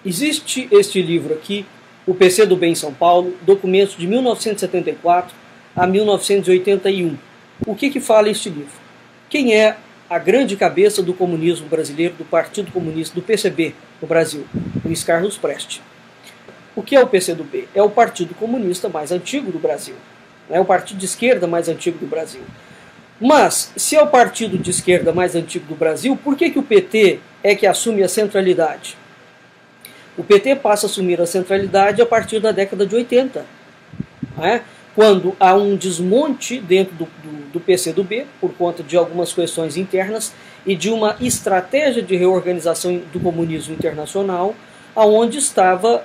Existe este livro aqui, O PCdoB em São Paulo, documentos de 1974 a 1981. O que fala este livro? Quem é a grande cabeça do comunismo brasileiro, do Partido Comunista, do PCB no Brasil? Luiz Carlos Prestes. O que é o PCdoB? É o Partido Comunista mais antigo do Brasil. É o partido de esquerda mais antigo do Brasil. Mas, se é o partido de esquerda mais antigo do Brasil, por que o PT é que assume a centralidade? O PT passa a assumir a centralidade a partir da década de 80, quando há um desmonte dentro do PCdoB, por conta de algumas questões internas e de uma estratégia de reorganização do comunismo internacional, onde estava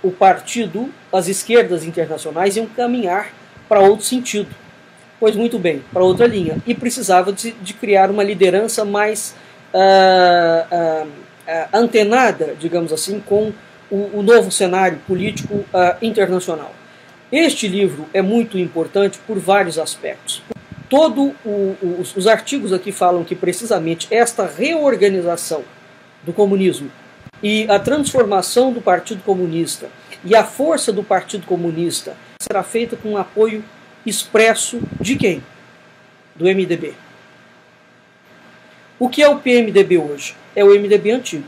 o partido, as esquerdas internacionais iam caminhar para outro sentido. Pois muito bem, para outra linha. E precisava de criar uma liderança mais antenada, digamos assim, com o novo cenário político internacional. Este livro é muito importante por vários aspectos. Todos os artigos aqui falam que precisamente esta reorganização do comunismo e a transformação do Partido Comunista e a força do Partido Comunista será feita com apoio expresso de quem? Do MDB. O que é o PMDB hoje? É o MDB antigo.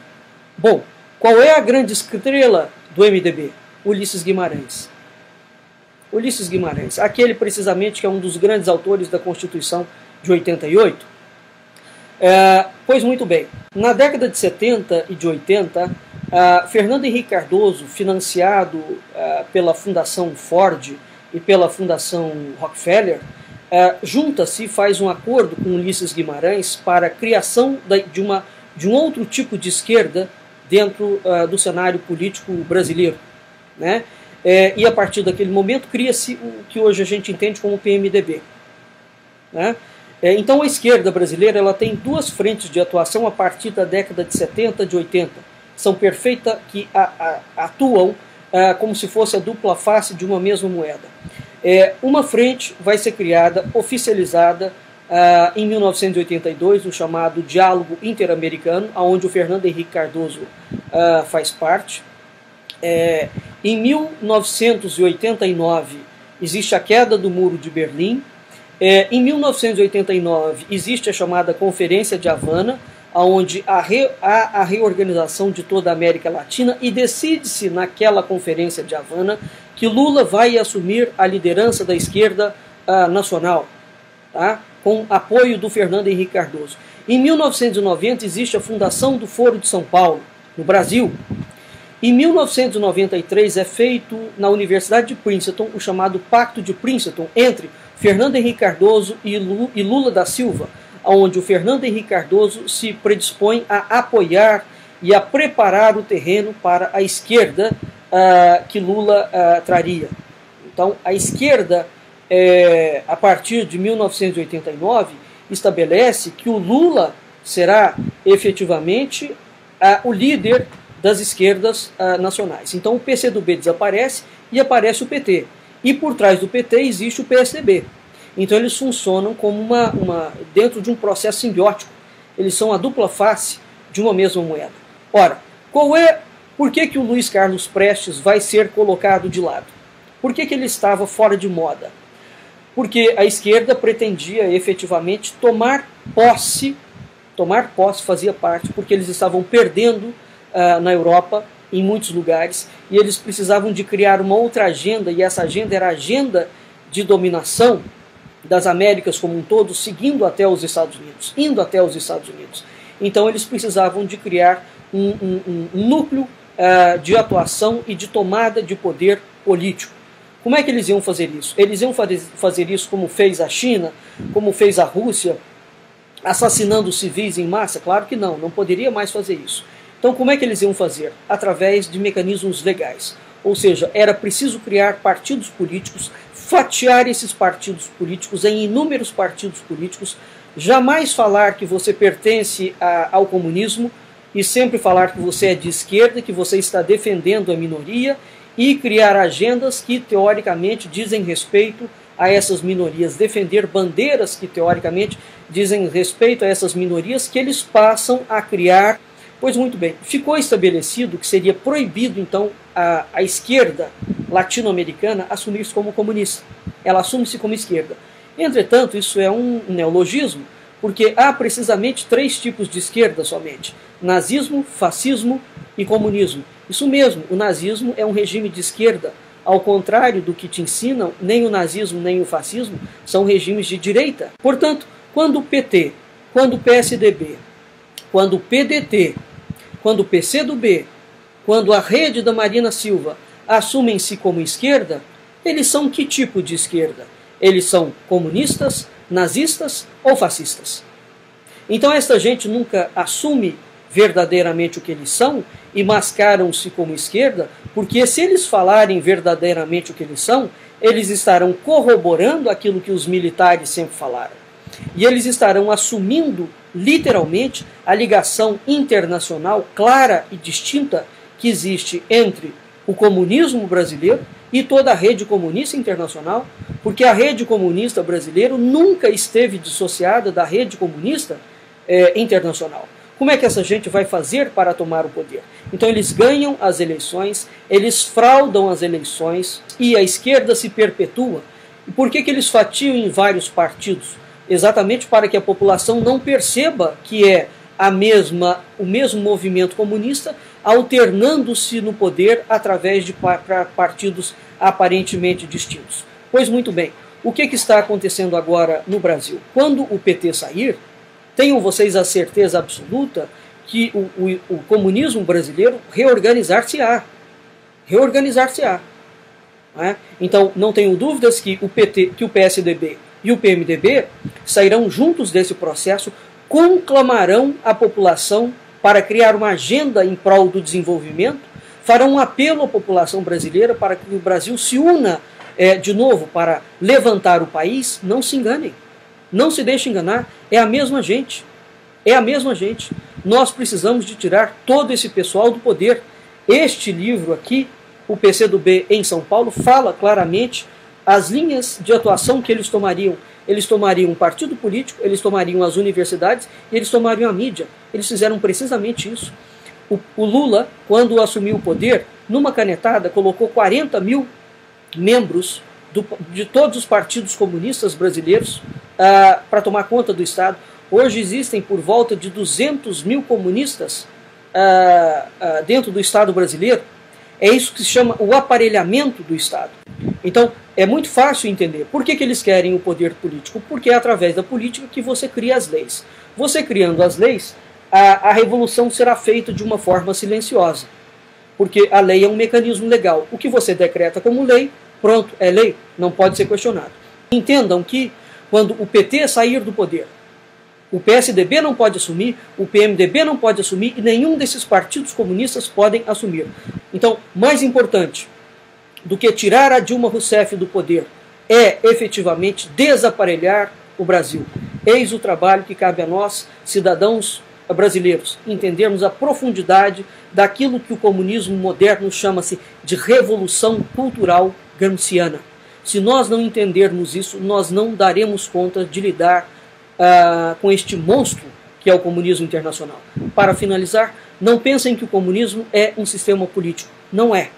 Bom, qual é a grande estrela do MDB? Ulisses Guimarães. Ulisses Guimarães, aquele precisamente que é um dos grandes autores da Constituição de 88. Pois muito bem, na década de 70 e de 80, Fernando Henrique Cardoso, financiado pela Fundação Ford e pela Fundação Rockefeller, junta-se e faz um acordo com Ulisses Guimarães para a criação de um outro tipo de esquerda dentro do cenário político brasileiro, né? E a partir daquele momento cria-se o que hoje a gente entende como PMDB, né? Então a esquerda brasileira ela tem duas frentes de atuação a partir da década de 70, de 80. São perfeitas, que atuam como se fosse a dupla face de uma mesma moeda. Uma frente vai ser criada, oficializada em 1982, o chamado Diálogo Interamericano, onde o Fernando Henrique Cardoso faz parte. Em 1989 existe a queda do Muro de Berlim. Em 1989 existe a chamada Conferência de Havana, onde há a reorganização de toda a América Latina e decide-se naquela Conferência de Havana que Lula vai assumir a liderança da esquerda nacional, tá? Com apoio do Fernando Henrique Cardoso. Em 1990 existe a fundação do Foro de São Paulo, no Brasil. Em 1993 é feito na Universidade de Princeton o chamado Pacto de Princeton entre Fernando Henrique Cardoso e Lula da Silva, onde o Fernando Henrique Cardoso se predispõe a apoiar e a preparar o terreno para a esquerda que Lula traria. Então, a esquerda, a partir de 1989, estabelece que o Lula será efetivamente o líder das esquerdas nacionais. Então, o PCdoB desaparece e aparece o PT. E por trás do PT existe o PSDB. Então eles funcionam como dentro de um processo simbiótico. Eles são a dupla face de uma mesma moeda. Ora, por que o Luiz Carlos Prestes vai ser colocado de lado? Por que ele estava fora de moda? Porque a esquerda pretendia efetivamente tomar posse fazia parte, porque eles estavam perdendo na Europa, em muitos lugares, e eles precisavam de criar uma outra agenda, e essa agenda era a agenda de dominação das Américas como um todo, seguindo até os Estados Unidos, indo até os Estados Unidos. Então eles precisavam de criar um núcleo de atuação e de tomada de poder político. Como é que eles iam fazer isso? Eles iam fazer isso como fez a China, como fez a Rússia, assassinando civis em massa? Claro que não poderia mais fazer isso. Então como é que eles iam fazer? Através de mecanismos legais. Ou seja, era preciso criar partidos políticos, fatiar esses partidos políticos em inúmeros partidos políticos, jamais falar que você pertence ao comunismo e sempre falar que você é de esquerda, que você está defendendo a minoria e criar agendas que teoricamente dizem respeito a essas minorias, defender bandeiras que teoricamente dizem respeito a essas minorias, que eles passam a criar Pois muito bem, ficou estabelecido que seria proibido, então, a esquerda latino-americana assumir-se como comunista. Ela assume-se como esquerda. Entretanto, isso é um neologismo, porque há precisamente 3 tipos de esquerda somente: nazismo, fascismo e comunismo. Isso mesmo, o nazismo é um regime de esquerda. Ao contrário do que te ensinam, nem o nazismo nem o fascismo são regimes de direita. Portanto, quando o PT, quando o PSDB, quando o PDT, quando o PCdoB, quando a rede da Marina Silva assumem-se como esquerda, eles são que tipo de esquerda? Eles são comunistas, nazistas ou fascistas? Então esta gente nunca assume verdadeiramente o que eles são e mascaram-se como esquerda, porque se eles falarem verdadeiramente o que eles são, eles estarão corroborando aquilo que os militares sempre falaram. E eles estarão assumindo, literalmente, a ligação internacional clara e distinta que existe entre o comunismo brasileiro e toda a rede comunista internacional, porque a rede comunista brasileira nunca esteve dissociada da rede comunista internacional. Como é que essa gente vai fazer para tomar o poder? Então eles ganham as eleições, eles fraudam as eleições e a esquerda se perpetua. E por que eles fatiam em vários partidos? Exatamente para que a população não perceba que é o mesmo movimento comunista alternando-se no poder através de partidos aparentemente distintos. Pois muito bem, o que está acontecendo agora no Brasil? Quando o PT sair, tenham vocês a certeza absoluta que o comunismo brasileiro reorganizar-se-á. Reorganizar-se-á. Né? Então, não tenho dúvidas que o PT, que o PSDB e o PMDB sairão juntos desse processo, conclamarão a população para criar uma agenda em prol do desenvolvimento, farão um apelo à população brasileira para que o Brasil se una de novo para levantar o país. Não se enganem. Não se deixe enganar, é a mesma gente. É a mesma gente. Nós precisamos de tirar todo esse pessoal do poder. Este livro aqui, o PCdoB em São Paulo, fala claramente as linhas de atuação que eles tomariam. Eles tomariam um partido político, eles tomariam as universidades e eles tomariam a mídia. Eles fizeram precisamente isso. O Lula, quando assumiu o poder, numa canetada, colocou 40 mil membros de todos os partidos comunistas brasileiros para tomar conta do Estado. Hoje existem por volta de 200 mil comunistas dentro do Estado brasileiro. É isso que se chama o aparelhamento do Estado. Então, é muito fácil entender. Por que eles querem o poder político? Porque é através da política que você cria as leis. Você criando as leis, a revolução será feita de uma forma silenciosa. Porque a lei é um mecanismo legal. O que você decreta como lei, pronto, é lei, não pode ser questionado. Entendam que quando o PT sair do poder, o PSDB não pode assumir, o PMDB não pode assumir e nenhum desses partidos comunistas podem assumir. Então, mais importante do que tirar a Dilma Rousseff do poder é efetivamente desaparelhar o Brasil. Eis o trabalho que cabe a nós, cidadãos brasileiros, entendermos a profundidade daquilo que o comunismo moderno chama-se de revolução cultural gramsciana. Se nós não entendermos isso, nós não daremos conta de lidar com este monstro que é o comunismo internacional. Para finalizar, não pensem que o comunismo é um sistema político. Não é.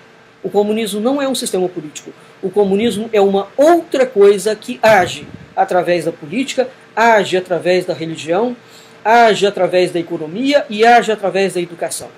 O comunismo não é um sistema político. O comunismo é uma outra coisa que age através da política, age através da religião, age através da economia e age através da educação.